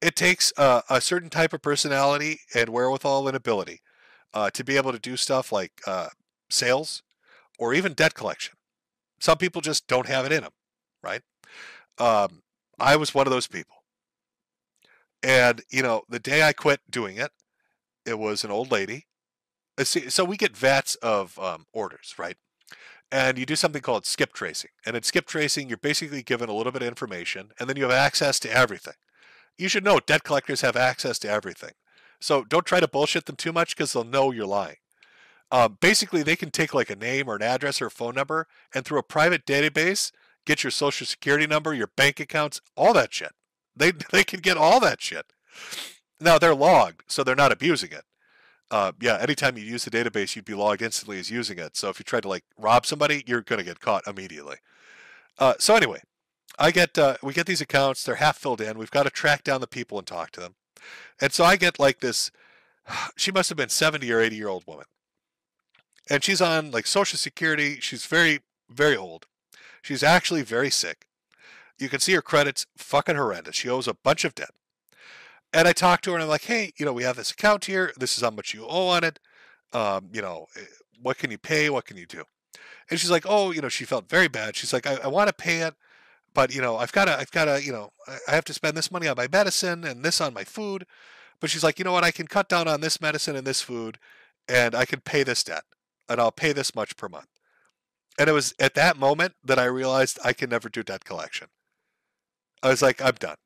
It takes a certain type of personality and wherewithal and ability to be able to do stuff like sales or even debt collection. Some people just don't have it in them, right? Um, I was one of those people. And, the day I quit doing it, it was an old lady. So we get vats of orders, right? And you do something called skip tracing. And in skip tracing, you're basically given a little bit of information, and then you have access to everything. You should know debt collectors have access to everything. So don't try to bullshit them too much because they'll know you're lying. Basically, they can take like a name or an address or a phone number and through a private database, get your social security number, your bank accounts, all that shit. They can get all that shit. Now, they're logged, so they're not abusing it. Yeah, anytime you use the database, you'd be logged instantly as using it. So if you try to like rob somebody, you're going to get caught immediately. So anyway, we get these accounts. They're half filled in. We've got to track down the people and talk to them. And so I get like this. She must have been 70 or 80-year-old woman, and she's on like Social Security. She's very, very old. She's actually very sick. You can see her credits fucking horrendous. She owes a bunch of debt. And I talked to her and I'm like, hey, we have this account here. This is how much you owe on it. What can you pay? What can you do? And she's like, oh, she felt very bad. She's like, I want to pay it, but I've got to, I have to spend this money on my medicine and this on my food. But she's like, you know what? I can cut down on this medicine and this food, and I can pay this debt, and I'll pay this much per month. And it was at that moment that I realized I can never do debt collection. I was like, I'm done.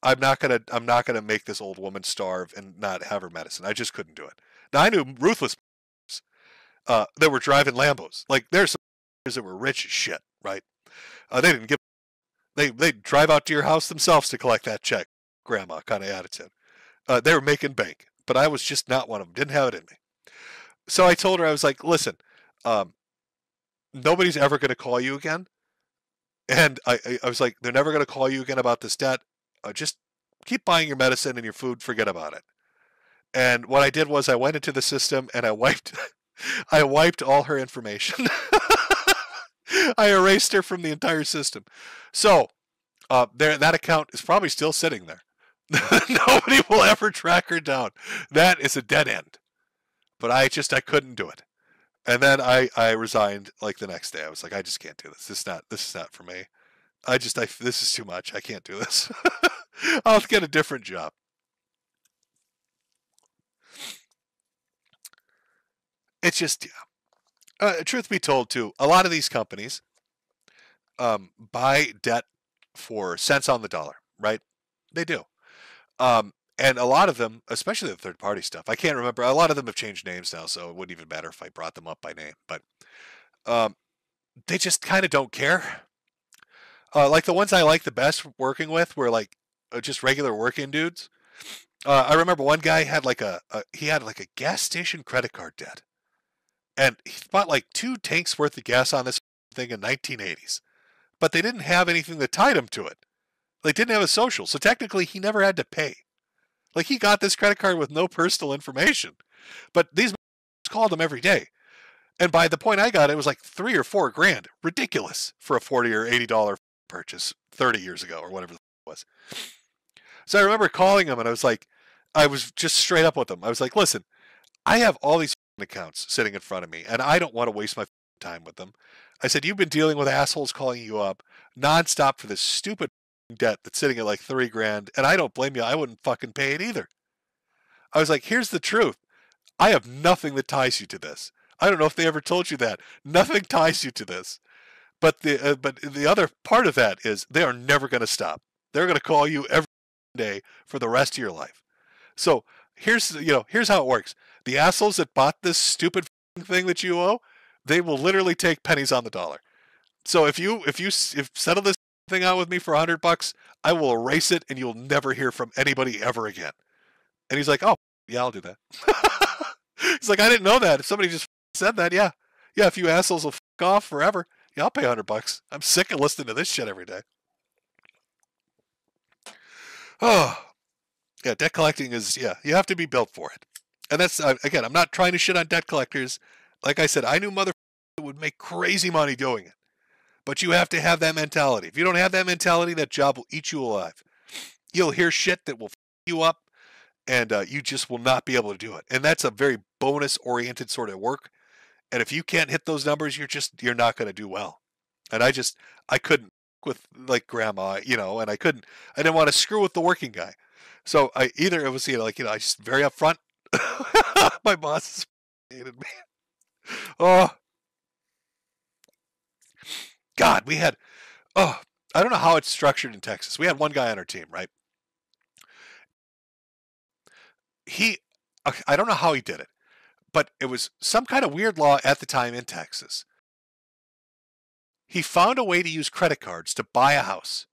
I'm not gonna make this old woman starve and not have her medicine. I just couldn't do it. Now I knew ruthless that were driving Lambos. Like there's some that were rich as shit, right? They didn't give. They drive out to your house themselves to collect that check, grandma kind of attitude. They were making bank, but I was just not one of them. Didn't have it in me. So I told her, I was like, listen, nobody's ever going to call you again. And I was like, they're never going to call you again about this debt. Just keep buying your medicine and your food. Forget about it. And what I did was I went into the system and I wiped, I wiped all her information. I erased her from the entire system. So that account is probably still sitting there. Nobody will ever track her down. That is a dead end. But I couldn't do it. And then I resigned like the next day. I was like, I just can't do this. This is not for me. This is too much. I can't do this. I'll get a different job. It's just, yeah. Truth be told, too, a lot of these companies buy debt for cents on the dollar, right? They do. And a lot of them, especially the third-party stuff, I can't remember. A lot of them have changed names now, so it wouldn't even matter if I brought them up by name. But they just kind of don't care. Like the ones I like the best working with were like just regular working dudes. I remember one guy had like he had like a gas station credit card debt, and he bought like 2 tanks worth of gas on this thing in 1980s, but they didn't have anything that tied him to it. They didn't have a social, so technically he never had to pay. Like he got this credit card with no personal information, but these called him every day. And by the point I got, it was like 3 or 4 grand. Ridiculous for a $40 or $80 purchase 30 years ago or whatever it was. So I remember calling him and I was just straight up with him. I was like, listen, I have all these accounts sitting in front of me and I don't want to waste my time with them. I said, you've been dealing with assholes calling you up nonstop for this stupid debt that's sitting at like 3 grand, and I don't blame you. I wouldn't fucking pay it either. I was like, here's the truth. I have nothing that ties you to this. I don't know if they ever told you that. Nothing ties you to this. But the other part of that is they are never going to stop. They're going to call you every day for the rest of your life. So here's how it works. The assholes that bought this stupid thing that you owe, they will literally take pennies on the dollar. So if you settle this thing out with me for $100, I will erase it and you'll never hear from anybody ever again. And he's like, oh, yeah, I'll do that. He's like, I didn't know that. If somebody just said that, yeah, if you assholes will fuck off forever, yeah, I'll pay $100. I'm sick of listening to this shit every day. Oh, yeah, debt collecting is, you have to be built for it. And that's, again, I'm not trying to shit on debt collectors. Like I said, I knew motherfuckers would make crazy money doing it. But you have to have that mentality. If you don't have that mentality, that job will eat you alive. You'll hear shit that will you up, and you just will not be able to do it. And that's a very bonus-oriented sort of work. And if you can't hit those numbers, you're not going to do well. And I couldn't with like grandma, and I didn't want to screw with the working guy. So it was, I just very upfront. My boss hated me. Oh, God, I don't know how it's structured in Texas. We had one guy on our team, right? I don't know how he did it, but it was some kind of weird law at the time in Texas. He found a way to use credit cards to buy a house.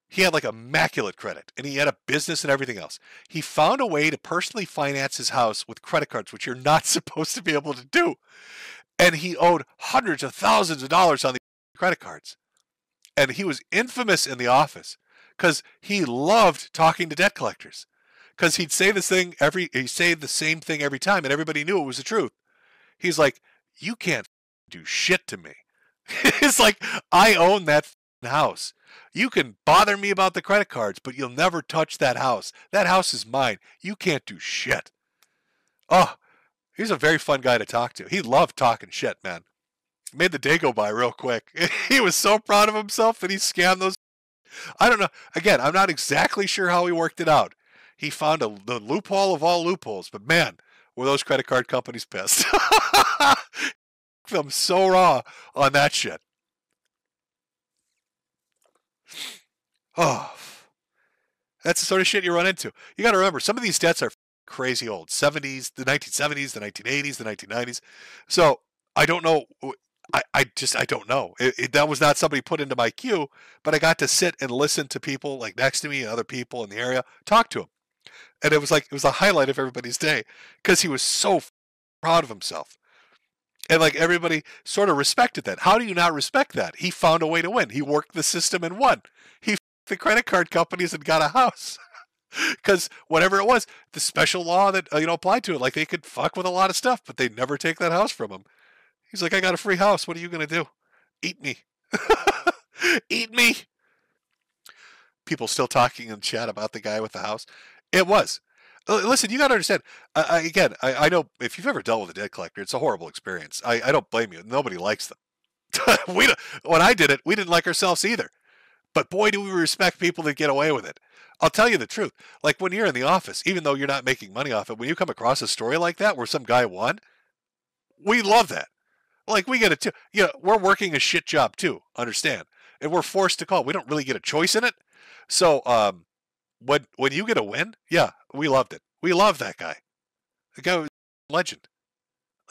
He had like immaculate credit, and he had a business and everything else. He found a way to personally finance his house with credit cards, which you're not supposed to be able to do. And he owed hundreds of thousands of dollars on the credit cards. And he was infamous in the office because he loved talking to debt collectors. Because he'd say the same thing every time, and everybody knew it was the truth. He's like, you can't do shit to me. It's like, I own that house. You can bother me about the credit cards, but you'll never touch that house. That house is mine. You can't do shit. Oh, he's a very fun guy to talk to. He loved talking shit, man. Made the day go by real quick. He was so proud of himself that he scammed those. I don't know. Again, I'm not exactly sure how he worked it out. He found the loophole of all loopholes, but man, were those credit card companies pissed. Them so raw on that shit. Oh, that's the sort of shit you run into. You got to remember, some of these debts are crazy old. 70s, the 1970s, the 1980s, the 1990s. So I don't know. I don't know. That was not somebody put into my queue, but I got to sit and listen to people like next to me and other people in the area talk to him. And it was a highlight of everybody's day because he was so proud of himself. And like everybody sort of respected that. How do you not respect that? He found a way to win. He worked the system and won. He the credit card companies and got a house. Because whatever it was, the special law that applied to it, like they could fuck with a lot of stuff, but they'd never take that house from him. He's like, I got a free house. What are you going to do? Eat me. Eat me. People still talking in chat about the guy with the house. It was. Listen, you got to understand. I know if you've ever dealt with a debt collector, it's a horrible experience. I don't blame you. Nobody likes them. When I did it, we didn't like ourselves either. But boy, do we respect people that get away with it. I'll tell you the truth. Like when you're in the office, even though you're not making money off it, when you come across a story like that where some guy won, we love that. Like we get it too. We're working a shit job too. Understand? And we're forced to call. We don't really get a choice in it. So when you get a win, yeah, we loved it. We love that guy. The guy was a legend.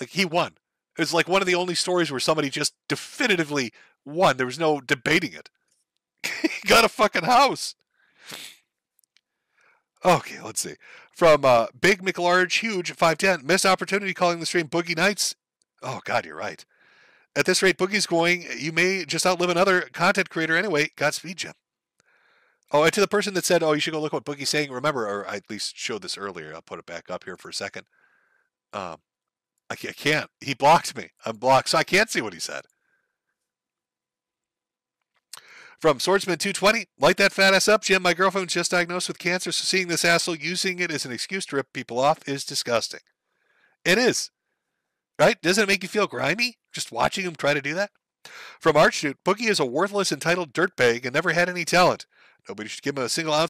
Like he won. It's like one of the only stories where somebody just definitively won. There was no debating it. He got a fucking house. Okay, let's see. From Big McLarge Huge 510, missed opportunity calling the stream Boogie Nights. Oh God, you're right. At this rate, Boogie's going, you may just outlive another content creator anyway. Godspeed, Jim. Oh, and to the person that said, oh, you should go look what Boogie's saying, remember, or I at least showed this earlier. I'll put it back up here for a second. I can't. He blocked me. I'm blocked, so I can't see what he said. From Swordsman 220, light that fat ass up, Jim. My girlfriend was just diagnosed with cancer, so seeing this asshole using it as an excuse to rip people off is disgusting. It is. Right? Doesn't it make you feel grimy? Just watching him try to do that? From Archduke, Boogie is a worthless, entitled dirtbag and never had any talent. Nobody should give him a single ounce